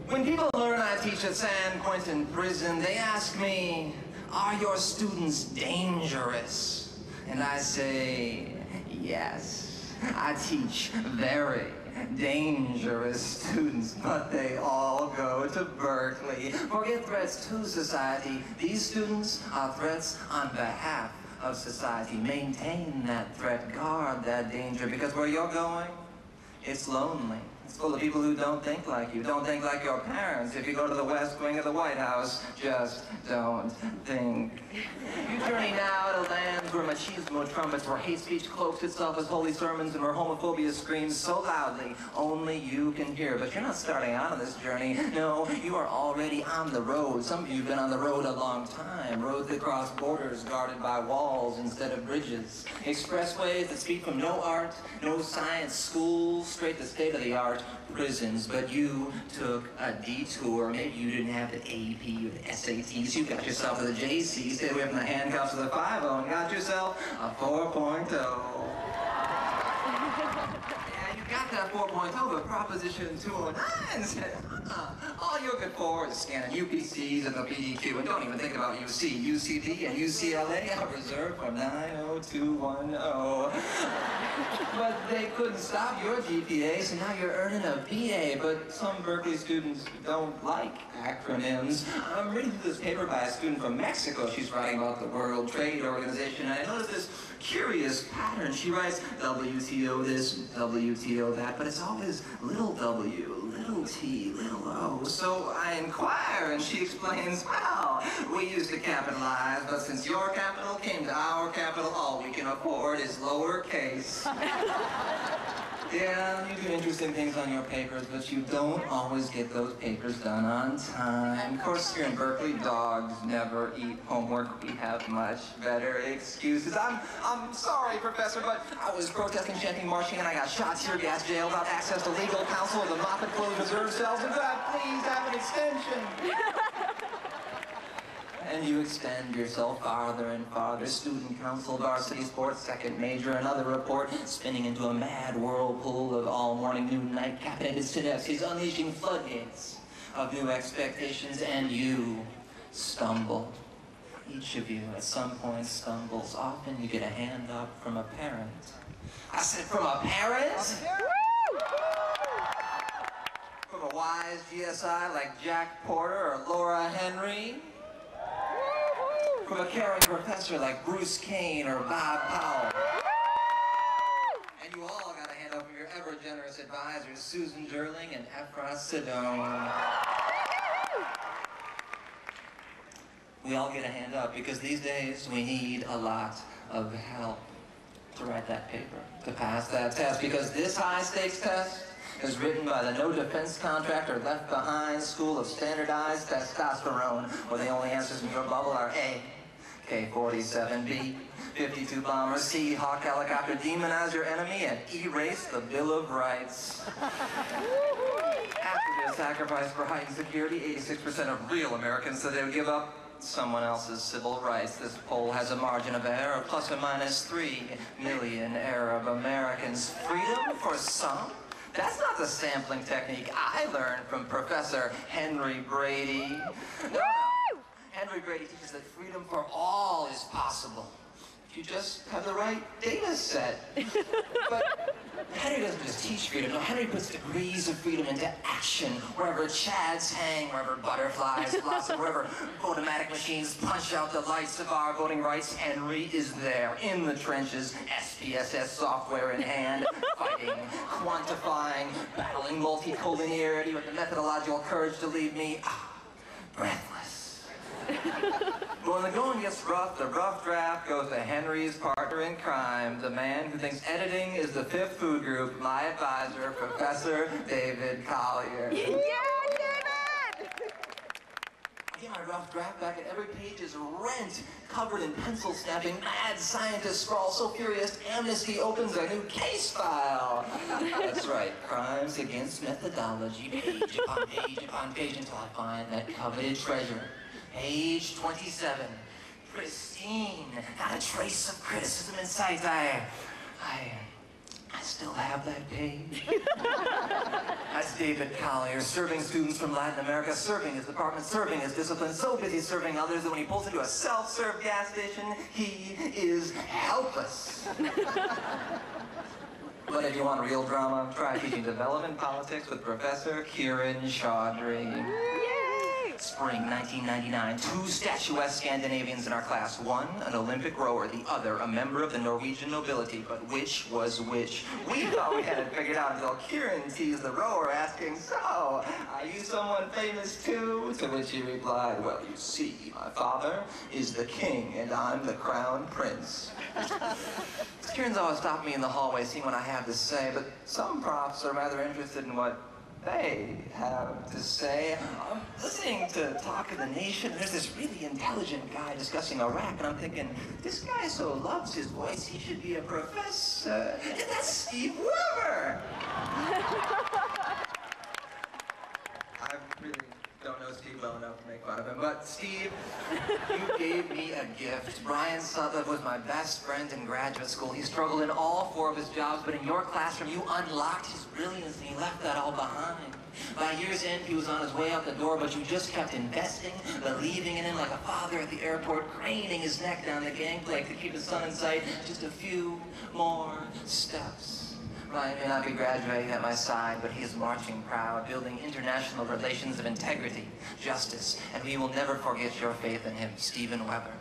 When people learn I teach at San Quentin Prison, they ask me, are your students dangerous? And I say, yes, I teach very dangerous students, but they all go to Berkeley. Forget threats to society. These students are threats on behalf of society. Maintain that threat, guard that danger, because where you're going, it's lonely. It's full of people who don't think like you, don't think like your parents. If you go to the West Wing of the White House, just don't think. You journey now to lands where machismo trumpets, where hate speech cloaks itself as holy sermons, and where homophobia screams so loudly only you can hear. But you're not starting out on this journey. No, you are already on the road. Some of you have been on the road a long time. Roads that cross borders guarded by walls instead of bridges. Expressways that speak from no art, no science, schools, straight to state-of-the-art prisons. But you took a detour. Maybe you didn't have the AP or the SATs. You got yourself to the JC, stayed away from the handcuffs of the 5-0, and got yourself a 4.0. Yeah, you got that 4.0, but Proposition 209 said, all you're good for is scanning UPCs and the PDQ, and don't even think about UC, UCD, and UCLA are reserved for 90210. But they couldn't stop your GPA, so now you're earning a BA. But some Berkeley students don't like acronyms. I'm reading through this paper by a student from Mexico. She's writing about the World Trade Organization, and I noticed this curious pattern. She writes WTO this, WTO that, but it's always little w, little t, little o. So I inquire, and she explains, well, we used to capitalize, but since your capital came to our capital, all we can afford is lowercase. Yeah, you do interesting things on your papers, but you don't always get those papers done on time. Of course, here in Berkeley, dogs never eat homework. We have much better excuses. I'm sorry, Professor, but I was protesting, chanting, marching, and I got shot, tear gas, jailed, without access to legal counsel or the Moffat closed reserve cells. And could I please have an extension? And you extend yourself farther and farther. Student council, varsity sports, second major, another report, spinning into a mad whirlpool of all morning, noon, night, caffeinated synapses, unleashing floodgates of new expectations, and you stumble. Each of you at some point stumbles. Often you get a hand up from a parent. I said, from a parent? From a wise GSI like Jack Porter or Laura Henry? From a caring professor like Bruce Kane or Bob Powell. And you all got a hand up from your ever-generous advisors, Susan Durling and Ephra Sedone. We all get a hand up because these days we need a lot of help to write that paper, to pass that test, because this high-stakes test is written by the no defense contractor left behind school of standardized testosterone, where the only answers in your bubble are A, K-47B, 52 bomber, C, Hawk helicopter, demonize your enemy, and erase the Bill of Rights. After the sacrifice for heightened security, 86% of real Americans said they would give up someone else's civil rights. This poll has a margin of error of plus or minus 3 million Arab Americans. Freedom for some? That's not the sampling technique I learned from Professor Henry Brady. No. Henry Brady teaches that freedom for all is possible if you just have the right data set. But Henry doesn't just teach freedom. No, Henry puts degrees of freedom into action. Wherever chads hang, wherever butterflies blossom, wherever automatic machines punch out the lights of our voting rights, Henry is there in the trenches, SPSS software in hand, fighting, quantifying, battling multicollinearity with the methodological courage to leave me breathless. But when the going gets rough, the rough draft goes to Henry's partner in crime, the man who thinks editing is the fifth food group, my advisor, Professor David Collier. Yeah, David! I get my rough draft back and every page is rent, covered in pencil snapping. Mad scientists scrawl so furious, Amnesty opens a new case file. That's right, crimes against methodology, page upon page upon page, until I find that coveted treasure. Page 27, pristine, not a trace of criticism in sight. I still have that page. That's David Collier, serving students from Latin America, serving his department, serving his discipline, so busy serving others that when he pulls into a self-serve gas station, he is helpless. But if you want real drama, try teaching development politics with Professor Kieran Chaudhry. Spring 1999, two statuesque Scandinavians in our class. One, an Olympic rower, the other, a member of the Norwegian nobility. But which was which? We thought we had it figured out until Kieran teased the rower, asking, "So, are you someone famous too?" To which he replied, "Well, you see, my father is the king and I'm the crown prince." Kieran's always stopped me in the hallway, seeing what I have to say, but some profs are rather interested in what they have to say. I'm listening to Talk of the Nation, and there's this really intelligent guy discussing Iraq, and I'm thinking, this guy so loves his voice, he should be a professor. And that's Steve Weber! I really don't know Steve well enough to make fun of him, but Steve, you gave me a gift. Brian Sutliff was my best friend in graduate school. He struggled in all four of his jobs, but in your classroom, you unlocked his brilliance and he left that all behind. By year's end, he was on his way out the door, but you just kept investing, believing in him like a father at the airport, craning his neck down the gangplank to keep his son in sight. Just a few more steps. Ryan may not be graduating at my side, but he is marching proud, building international relations of integrity, justice, and we will never forget your faith in him, Stephen Weber.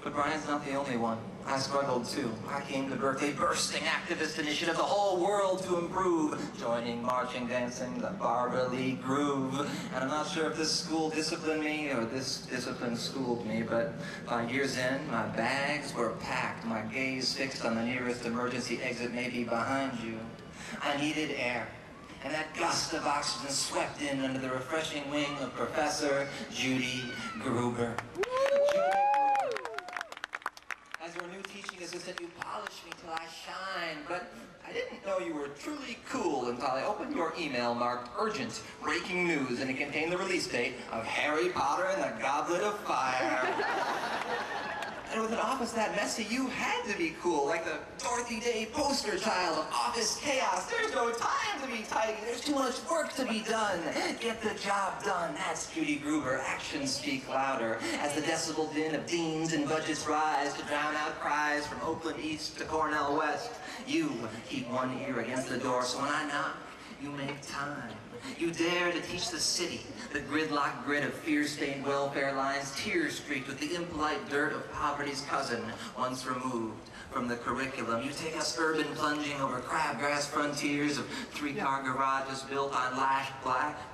But Brian's not the only one. I struggled too. I came to Berkeley bursting activist initiative, the whole world to improve, joining marching, dancing, the Barbara Lee groove. And I'm not sure if this school disciplined me or this discipline schooled me, but by year's end, my bags were packed, my gaze fixed on the nearest emergency exit maybe behind you. I needed air. And that gust of oxygen swept in under the refreshing wing of Professor Judy Gruber. As your new teaching assistant, you polished me till I shine, but I didn't know you were truly cool until I opened your email marked urgent, breaking news, and it contained the release date of Harry Potter and the Goblet of Fire. And with an office that messy, you had to be cool, like the Dorothy Day poster child of office chaos. There's no time to be tidy. There's too much work to be done. Get the job done. That's Judy Gruber. Actions speak louder as the decibel din of deans and budgets rise to drown out cries from Oakland East to Cornell West. You keep one ear against the door, so when I knock, you make time. You dare to teach the city, the gridlock grid of fear-stained welfare lines, tear-streaked with the impolite dirt of poverty's cousin, once removed from the curriculum. You take us urban plunging over crabgrass frontiers of three-car garages built on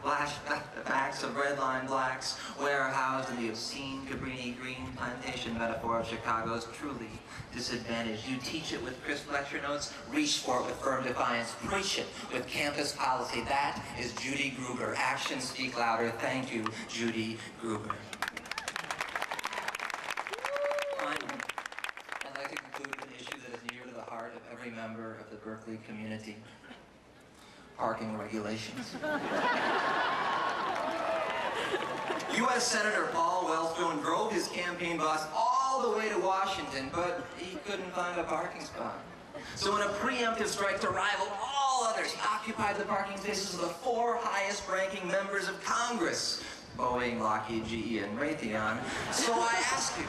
flashbacks of redline blacks, warehoused in the obscene Cabrini Green plantation metaphor of Chicago's truly disadvantaged. You teach it with crisp lecture notes, reach for it with firm defiance, preach it with campus policy. That is Judy Gruber. Actions speak louder. Thank you, Judy Gruber. Finally, I'd like to conclude with an issue that is near to the heart of every member of the Berkeley community. Parking regulations. U.S. Senator Paul Wellstone drove his campaign bus all the way to Washington, but he couldn't find a parking spot. So in a preemptive strike to rival all others, he occupied the parking spaces of the four highest-ranking members of Congress, Boeing, Lockheed, GE, and Raytheon. So I ask you,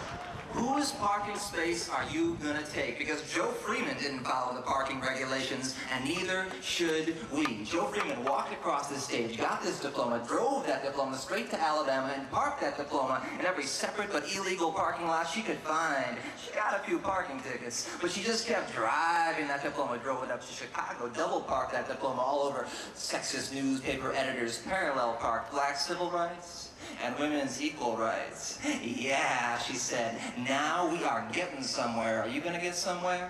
whose parking space are you gonna take? Because Joe Freeman didn't follow the parking regulations, and neither should we. Joe Freeman walked across this stage, got this diploma, drove that diploma straight to Alabama, and parked that diploma in every separate but illegal parking lot she could find. She got a few parking tickets, but she just kept driving that diploma, drove it up to Chicago, double parked that diploma all over sexist newspaper editors, parallel parked black civil rights and women's equal rights. Yeah, she said, now we are getting somewhere. Are you gonna get somewhere?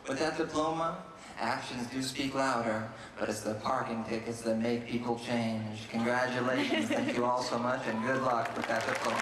With that diploma, actions do speak louder, but it's the parking tickets that make people change. Congratulations, thank you all so much, and good luck with that diploma.